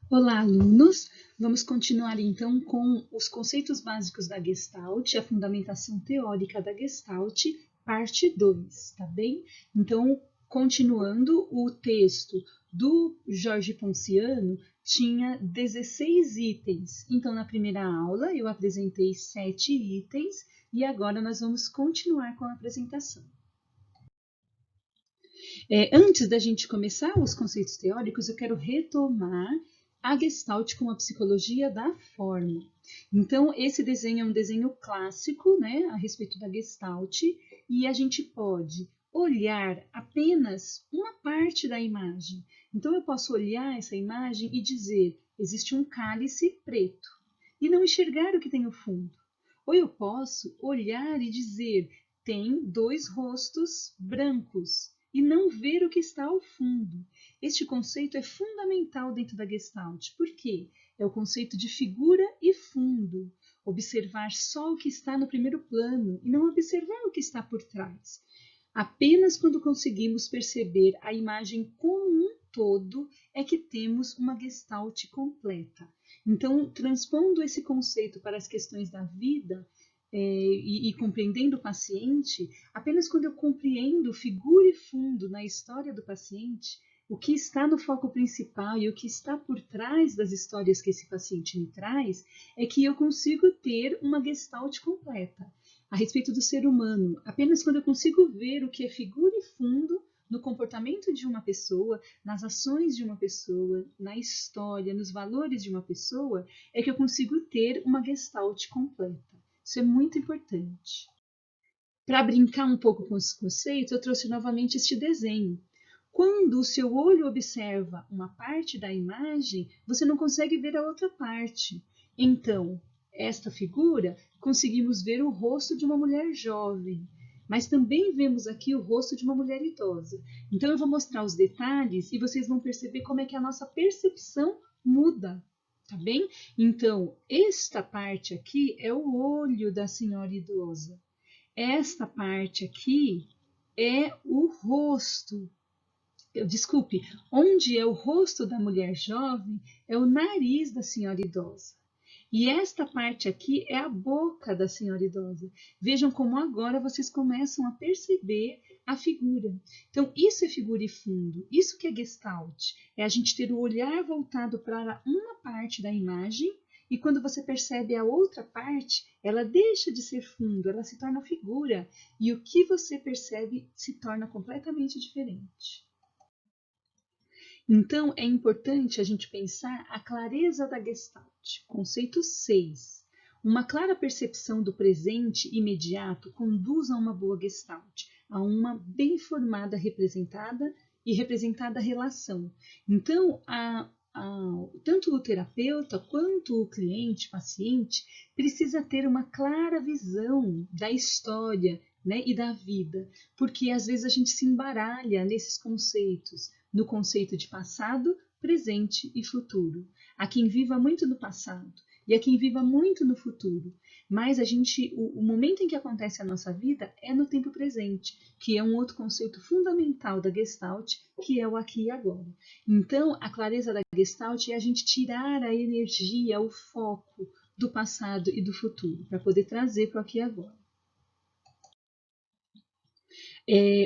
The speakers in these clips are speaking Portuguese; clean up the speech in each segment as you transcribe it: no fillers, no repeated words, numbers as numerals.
Olá, alunos! Vamos continuar então com os conceitos básicos da Gestalt, a fundamentação teórica da Gestalt, parte 2, tá bem? Então, continuando, o texto do Jorge Ponciano tinha 16 itens. Então, na primeira aula, eu apresentei 7 itens e agora nós vamos continuar com a apresentação. Antes da gente começar os conceitos teóricos, eu quero retomar a Gestalt com a psicologia da forma. Então, esse desenho é um desenho clássico, né, a respeito da Gestalt, e a gente pode olhar apenas uma parte da imagem. Então, eu posso olhar essa imagem e dizer: existe um cálice preto, e não enxergar o que tem no fundo. Ou eu posso olhar e dizer: tem dois rostos brancos, e não ver o que está ao fundo. Este conceito é fundamental dentro da Gestalt. Por quê? É o conceito de figura e fundo. Observar só o que está no primeiro plano e não observar o que está por trás. Apenas quando conseguimos perceber a imagem como um todo é que temos uma Gestalt completa. Então, transpondo esse conceito para as questões da vida, e compreendendo o paciente, apenas quando eu compreendo figura e fundo na história do paciente, o que está no foco principal e o que está por trás das histórias que esse paciente me traz, é que eu consigo ter uma gestalt completa. A respeito do ser humano, apenas quando eu consigo ver o que é figura e fundo no comportamento de uma pessoa, nas ações de uma pessoa, na história, nos valores de uma pessoa, é que eu consigo ter uma gestalt completa. Isso é muito importante. Para brincar um pouco com esse conceito, eu trouxe novamente este desenho. Quando o seu olho observa uma parte da imagem, você não consegue ver a outra parte. Então, esta figura, conseguimos ver o rosto de uma mulher jovem, mas também vemos aqui o rosto de uma mulher idosa. Então, eu vou mostrar os detalhes e vocês vão perceber como é que a nossa percepção muda, tá bem? Então, esta parte aqui é o olho da senhora idosa. Esta parte aqui é o rosto. Desculpe, onde é o rosto da mulher jovem é o nariz da senhora idosa. E esta parte aqui é a boca da senhora idosa. Vejam como agora vocês começam a perceber a figura. Então, isso é figura e fundo. Isso que é Gestalt. É a gente ter o olhar voltado para uma parte da imagem e quando você percebe a outra parte, ela deixa de ser fundo, ela se torna figura. E o que você percebe se torna completamente diferente. Então, é importante a gente pensar a clareza da Gestalt. Conceito 6. Uma clara percepção do presente imediato conduz a uma boa Gestalt, a uma bem formada representada e representada relação. Então, tanto o terapeuta quanto o cliente, paciente, precisa ter uma clara visão da história, né, e da vida, porque às vezes a gente se embaralha nesses conceitos, no conceito de passado, presente e futuro. Há quem viva muito no passado e há quem viva muito no futuro. Mas o momento em que acontece a nossa vida é no tempo presente, que é um outro conceito fundamental da Gestalt, que é o aqui e agora. Então, a clareza da Gestalt é a gente tirar a energia, o foco do passado e do futuro, para poder trazer para o aqui e agora.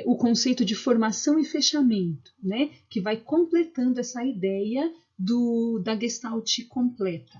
O conceito de formação e fechamento, né, que vai completando essa ideia da Gestalt completa.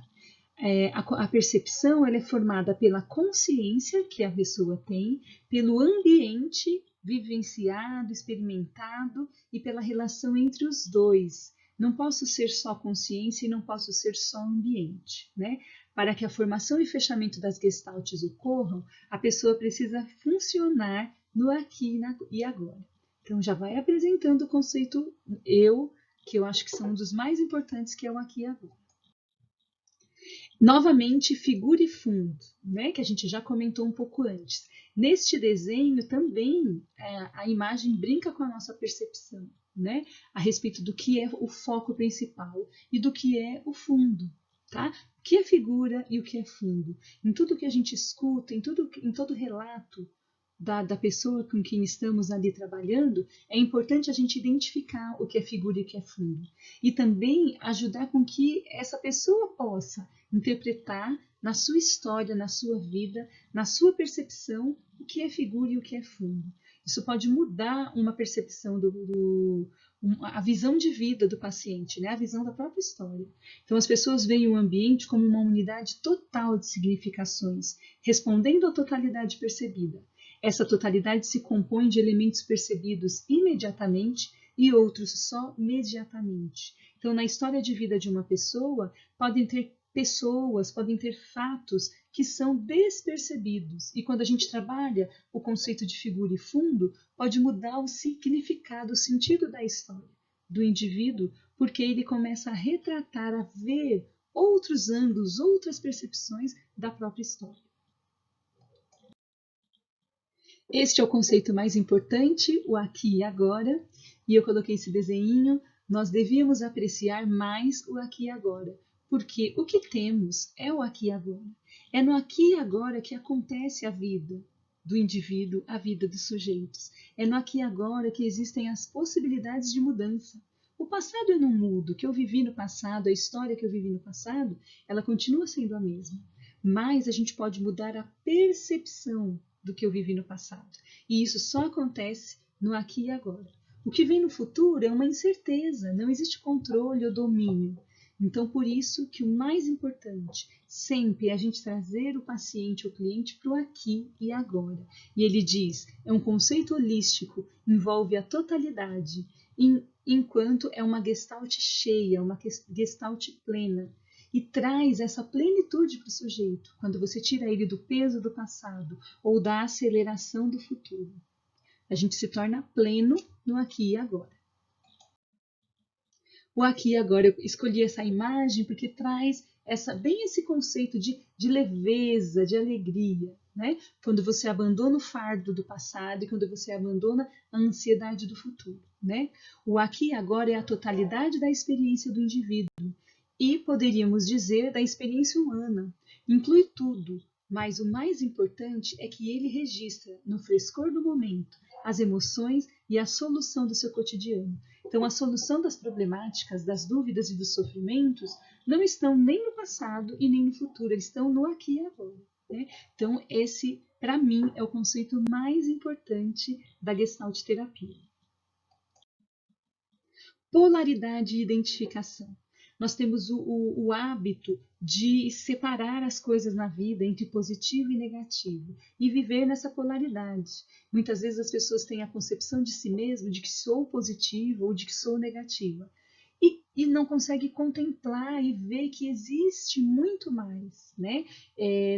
A percepção ela é formada pela consciência que a pessoa tem, pelo ambiente vivenciado, experimentado e pela relação entre os dois. Não posso ser só consciência e não posso ser só ambiente, né? Para que a formação e fechamento das gestaltes ocorram, a pessoa precisa funcionar no aqui e agora. Então já vai apresentando o conceito eu, que eu acho que são um dos mais importantes, que é o aqui e agora. Novamente, figura e fundo, né, que a gente já comentou um pouco antes. Neste desenho também a imagem brinca com a nossa percepção, né, a respeito do que é o foco principal e do que é o fundo, tá? O que é figura e o que é fundo. Em tudo que a gente escuta, em todo relato, da pessoa com quem estamos ali trabalhando, é importante a gente identificar o que é figura e o que é fundo. E também ajudar com que essa pessoa possa interpretar na sua história, na sua vida, na sua percepção, o que é figura e o que é fundo. Isso pode mudar uma percepção a visão de vida do paciente, né? A visão da própria história. Então, as pessoas veem o ambiente como uma unidade total de significações, respondendo à totalidade percebida. Essa totalidade se compõe de elementos percebidos imediatamente e outros só mediatamente. Então, na história de vida de uma pessoa, podem ter pessoas, podem ter fatos que são despercebidos. E quando a gente trabalha o conceito de figura e fundo, pode mudar o significado, o sentido da história do indivíduo, porque ele começa a retratar, a ver outros ângulos, outras percepções da própria história. Este é o conceito mais importante, o aqui e agora, e eu coloquei esse desenho. Nós devíamos apreciar mais o aqui e agora, porque o que temos é o aqui e agora. É no aqui e agora que acontece a vida do indivíduo, a vida dos sujeitos. É no aqui e agora que existem as possibilidades de mudança. O passado eu não mudo, o que eu vivi no passado, a história que eu vivi no passado, ela continua sendo a mesma. Mas a gente pode mudar a percepção do que eu vivi no passado. E isso só acontece no aqui e agora. O que vem no futuro é uma incerteza, não existe controle ou domínio. Então, por isso que o mais importante sempre é a gente trazer o paciente, o cliente, para o aqui e agora. E ele diz, é um conceito holístico, envolve a totalidade, enquanto é uma gestalt cheia, uma gestalt plena. E traz essa plenitude para o sujeito, quando você tira ele do peso do passado ou da aceleração do futuro. A gente se torna pleno no aqui e agora. O aqui e agora, eu escolhi essa imagem porque traz bem esse conceito de leveza, de alegria, né? Quando você abandona o fardo do passado e quando você abandona a ansiedade do futuro, né? O aqui e agora é a totalidade da experiência do indivíduo. E poderíamos dizer da experiência humana. Inclui tudo, mas o mais importante é que ele registra, no frescor do momento, as emoções e a solução do seu cotidiano. Então, a solução das problemáticas, das dúvidas e dos sofrimentos não estão nem no passado e nem no futuro, eles estão no aqui e agora. Né? Então, esse, para mim, é o conceito mais importante da Gestalt terapia. Polaridade e identificação. Nós temos o hábito de separar as coisas na vida entre positivo e negativo e viver nessa polaridade. Muitas vezes as pessoas têm a concepção de si mesmo de que sou positiva ou de que sou negativa e não consegue contemplar e ver que existe muito mais, né?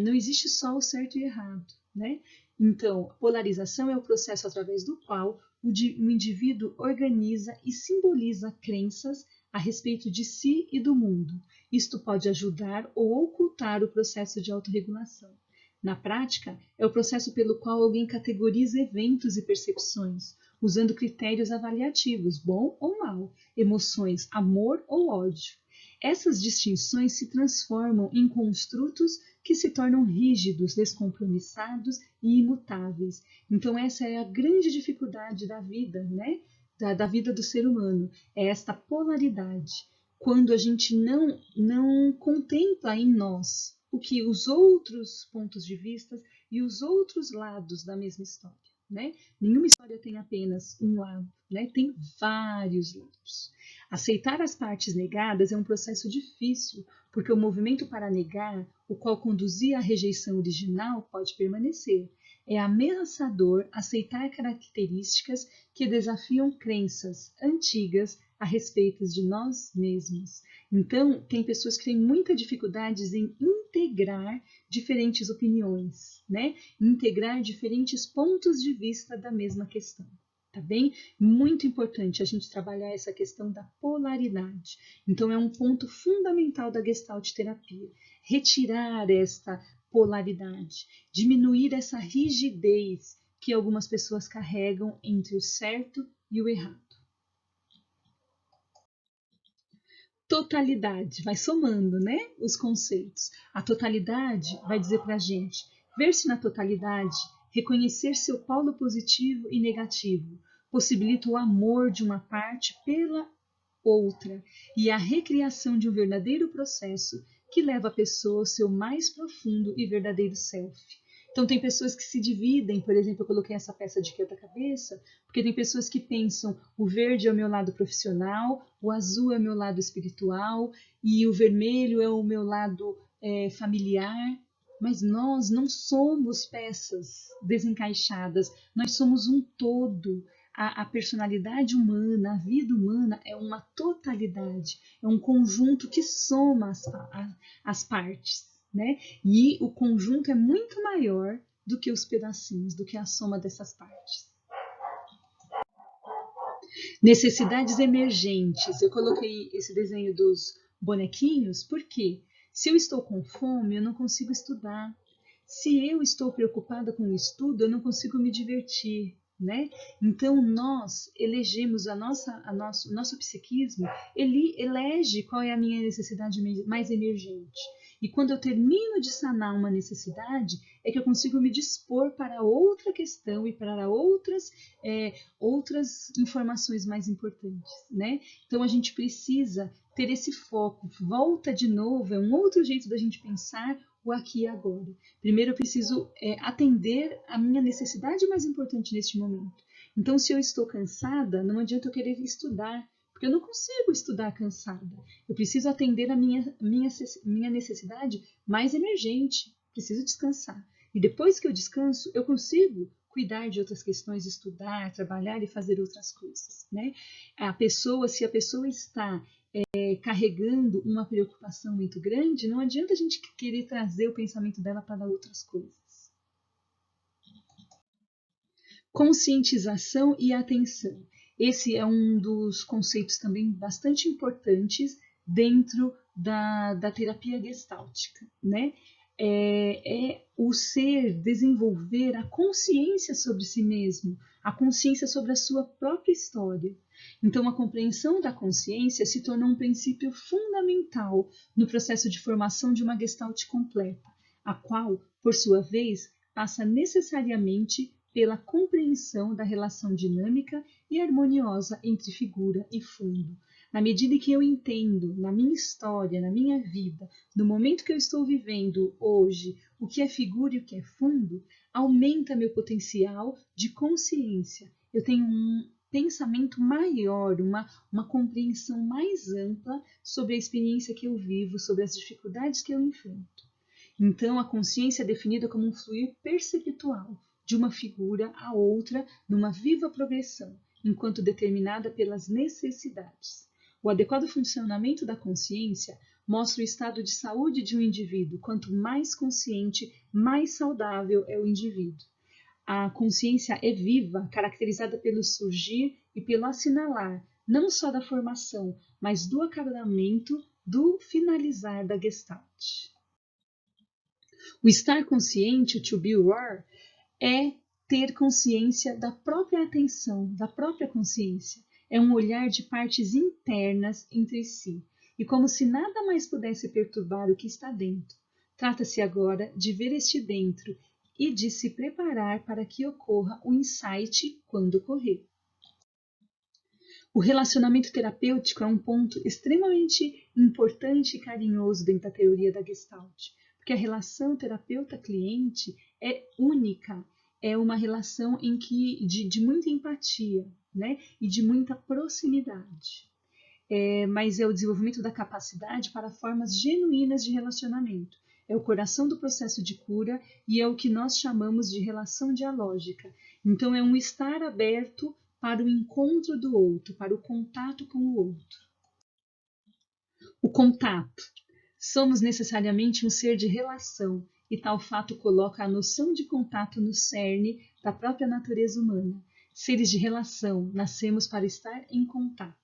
Não existe só o certo e errado, né? Então, polarização é o processo através do qual o indivíduo organiza e simboliza crenças a respeito de si e do mundo. Isto pode ajudar ou ocultar o processo de autorregulação. Na prática, é o processo pelo qual alguém categoriza eventos e percepções, usando critérios avaliativos, bom ou mal, emoções, amor ou ódio. Essas distinções se transformam em construtos que se tornam rígidos, descompromissados e imutáveis. Então, essa é a grande dificuldade da vida, né? Da vida do ser humano, é esta polaridade, quando a gente não contempla em nós o que os outros pontos de vista e os outros lados da mesma história. Né? Nenhuma história tem apenas um lado, né? Tem vários lados. Aceitar as partes negadas é um processo difícil, porque o movimento para negar, o qual conduzia à rejeição original, pode permanecer. É ameaçador aceitar características que desafiam crenças antigas a respeito de nós mesmos. Então, tem pessoas que têm muita dificuldade em integrar diferentes opiniões, né? Integrar diferentes pontos de vista da mesma questão. Tá bem? Muito importante a gente trabalhar essa questão da polaridade. Então, é um ponto fundamental da Gestalt terapia. Retirar esta polaridade, diminuir essa rigidez que algumas pessoas carregam entre o certo e o errado. Totalidade, vai somando, né, os conceitos. A totalidade vai dizer para a gente, ver-se na totalidade reconhecer seu polo positivo e negativo, possibilita o amor de uma parte pela outra e a recriação de um verdadeiro processo que leva a pessoa ao seu mais profundo e verdadeiro self. Então tem pessoas que se dividem, por exemplo, eu coloquei essa peça de quebra-cabeça, porque tem pessoas que pensam o verde é o meu lado profissional, o azul é o meu lado espiritual e o vermelho é o meu lado familiar, mas nós não somos peças desencaixadas, nós somos um todo. A personalidade humana, a vida humana é uma totalidade, é um conjunto que soma as partes, né? E o conjunto é muito maior do que os pedacinhos, do que a soma dessas partes. Necessidades emergentes. Eu coloquei esse desenho dos bonequinhos porque se eu estou com fome, eu não consigo estudar. Se eu estou preocupada com o estudo, eu não consigo me divertir, né? Então nós elegemos o nosso psiquismo, ele elege qual é a minha necessidade mais emergente. E quando eu termino de sanar uma necessidade, é que eu consigo me dispor para outra questão e para outras informações mais importantes, né? Então a gente precisa ter esse foco. Volta de novo, é um outro jeito da gente pensar o aqui e agora. Primeiro eu preciso atender a minha necessidade mais importante neste momento. Então, se eu estou cansada, não adianta eu querer estudar, porque eu não consigo estudar cansada. Eu preciso atender a minha necessidade mais emergente. Preciso descansar. E depois que eu descanso, eu consigo cuidar de outras questões, estudar, trabalhar e fazer outras coisas, né? Se a pessoa está carregando uma preocupação muito grande, não adianta a gente querer trazer o pensamento dela para outras coisas. Conscientização e atenção. Esse é um dos conceitos também bastante importantes dentro da terapia gestáltica, né? É o ser desenvolver a consciência sobre si mesmo, a consciência sobre a sua própria história. Então, a compreensão da consciência se torna um princípio fundamental no processo de formação de uma gestalt completa, a qual, por sua vez, passa necessariamente pela compreensão da relação dinâmica e harmoniosa entre figura e fundo. Na medida que eu entendo, na minha história, na minha vida, no momento que eu estou vivendo hoje, o que é figura e o que é fundo, aumenta meu potencial de consciência. Eu tenho um pensamento maior, uma compreensão mais ampla sobre a experiência que eu vivo, sobre as dificuldades que eu enfrento. Então, a consciência é definida como um fluir perceptual de uma figura a outra numa viva progressão, enquanto determinada pelas necessidades. O adequado funcionamento da consciência mostra o estado de saúde de um indivíduo. Quanto mais consciente, mais saudável é o indivíduo. A consciência é viva, caracterizada pelo surgir e pelo assinalar, não só da formação, mas do acabamento, do finalizar da Gestalt. O estar consciente, o to be aware, é ter consciência da própria atenção, da própria consciência. É um olhar de partes internas entre si, e como se nada mais pudesse perturbar o que está dentro. Trata-se agora de ver este dentro e de se preparar para que ocorra o insight quando ocorrer. O relacionamento terapêutico é um ponto extremamente importante e carinhoso dentro da teoria da Gestalt, porque a relação terapeuta-cliente é única, é uma relação em que de muita empatia, né, e de muita proximidade. Mas é o desenvolvimento da capacidade para formas genuínas de relacionamento. É o coração do processo de cura e é o que nós chamamos de relação dialógica. Então, é um estar aberto para o encontro do outro, para o contato com o outro. O contato. Somos necessariamente um ser de relação, e tal fato coloca a noção de contato no cerne da própria natureza humana. Seres de relação, nascemos para estar em contato.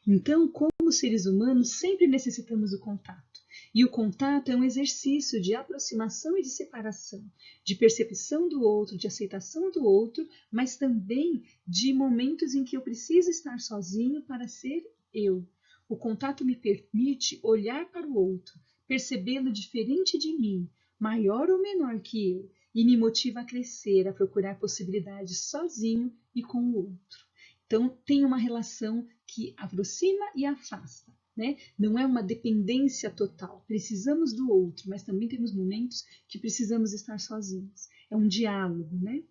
Então, como seres humanos, sempre necessitamos do contato. E o contato é um exercício de aproximação e de separação, de percepção do outro, de aceitação do outro, mas também de momentos em que eu preciso estar sozinho para ser eu. O contato me permite olhar para o outro, percebê-lo diferente de mim, maior ou menor que eu, e me motiva a crescer, a procurar possibilidades sozinho e com o outro. Então, tem uma relação que aproxima e afasta, né? Não é uma dependência total. Precisamos do outro, mas também temos momentos que precisamos estar sozinhos. É um diálogo, né?